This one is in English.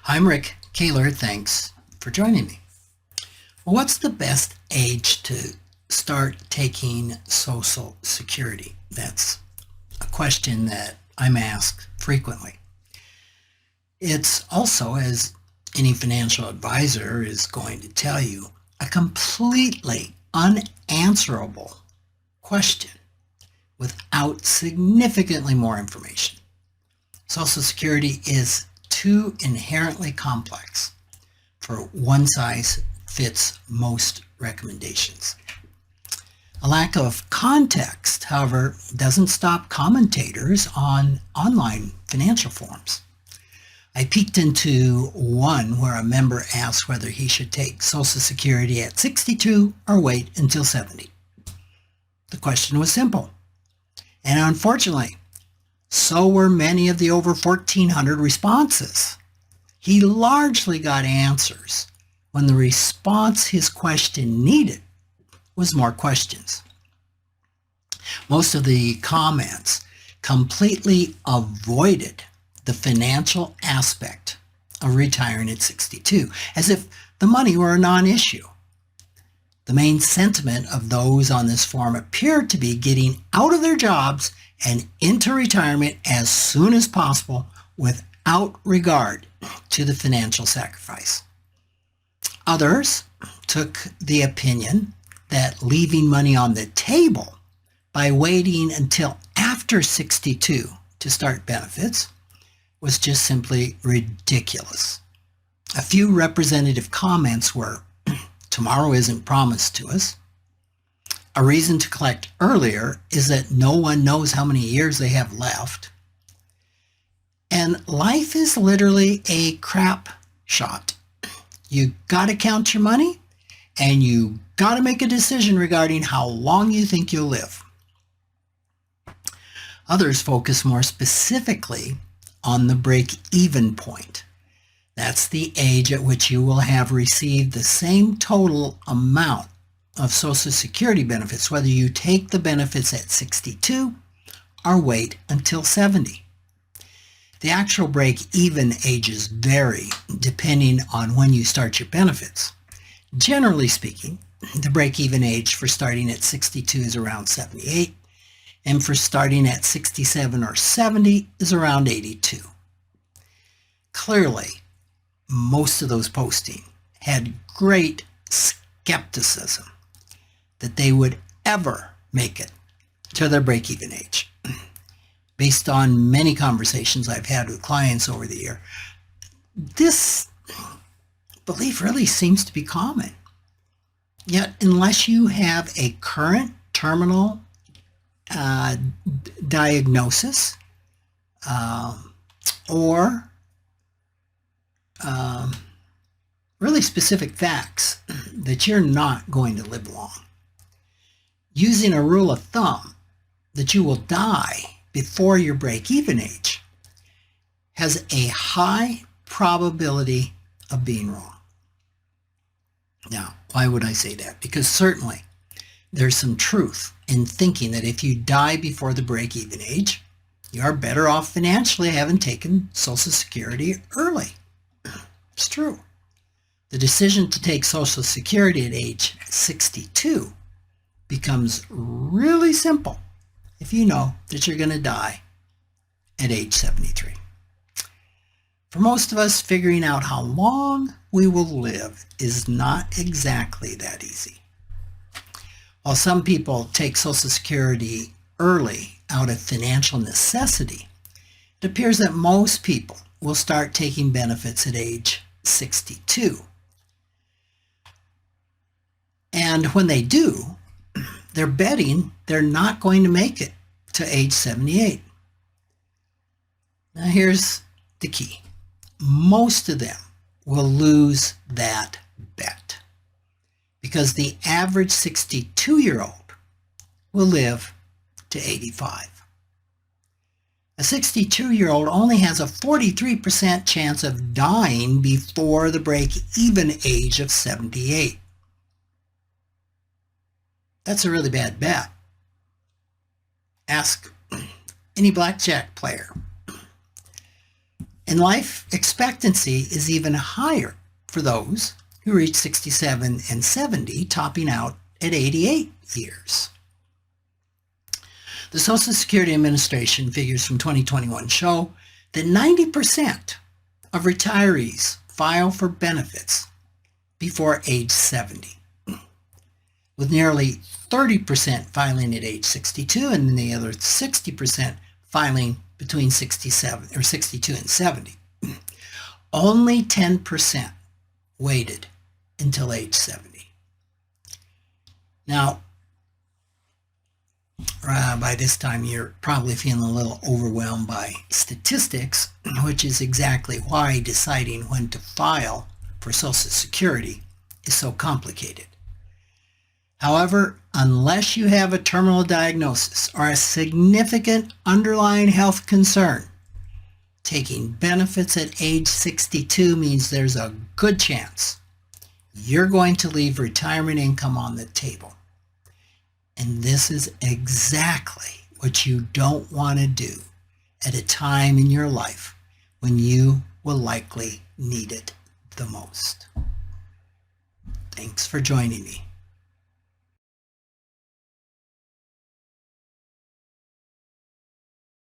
I'm Rick Kaler. Thanks for joining me. Well, what's the best age to start taking Social Security? That's a question that I'm asked frequently. It's also, as any financial advisor is going to tell you, a completely unanswerable question without significantly more information. Social Security is too inherently complex for one size fits most recommendations. A lack of context, however, doesn't stop commentators on online financial forums. I peeked into one where a member asked whether he should take Social Security at 62 or wait until 70. The question was simple, and unfortunately, so were many of the over 1,400 responses. He largely got answers when the response his question needed was more questions. Most of the comments completely avoided the financial aspect of retiring at 62, as if the money were a non-issue. The main sentiment of those on this forum appeared to be getting out of their jobs and into retirement as soon as possible without regard to the financial sacrifice. Others took the opinion that leaving money on the table by waiting until after 62 to start benefits was just simply ridiculous. A few representative comments were, "Tomorrow isn't promised to us. A reason to collect earlier is that no one knows how many years they have left. And life is literally a crap shot. You got to count your money, and you got to make a decision regarding how long you think you'll live." Others focus more specifically on the break-even point. That's the age at which you will have received the same total amount of Social Security benefits, whether you take the benefits at 62 or wait until 70. The actual break-even ages vary depending on when you start your benefits. Generally speaking, the break-even age for starting at 62 is around 78, and for starting at 67 or 70 is around 82. Clearly, most of those posting had great skepticism that they would ever make it to their break-even age. Based on many conversations I've had with clients over the year, this belief really seems to be common. Yet, unless you have a current terminal diagnosis or really specific facts that you're not going to live long, using a rule of thumb that you will die before your break-even age has a high probability of being wrong. Now, why would I say that? Because certainly there's some truth in thinking that if you die before the break-even age, you are better off financially having taken Social Security early. It's true. The decision to take Social Security at age 62 becomes really simple if you know that you're going to die at age 73. For most of us, figuring out how long we will live is not exactly that easy. While some people take Social Security early out of financial necessity, it appears that most people will start taking benefits at age 62. And when they do, they're betting they're not going to make it to age 78. Now here's the key. Most of them will lose that bet because the average 62-year-old will live to 85. A 62-year-old only has a 43% chance of dying before the break-even age of 78. That's a really bad bet. Ask any blackjack player. And life expectancy is even higher for those who reach 67 and 70, topping out at 88 years. The Social Security Administration figures from 2021 show that 90% of retirees file for benefits before age 70, with nearly 30% filing at age 62 and then the other 60% filing between 62 and 70. Only 10% waited until age 70. Now, by this time you're probably feeling a little overwhelmed by statistics, which is exactly why deciding when to file for Social Security is so complicated. However, unless you have a terminal diagnosis or a significant underlying health concern, taking benefits at age 62 means there's a good chance you're going to leave retirement income on the table. And this is exactly what you don't want to do at a time in your life when you will likely need it the most. Thanks for joining me.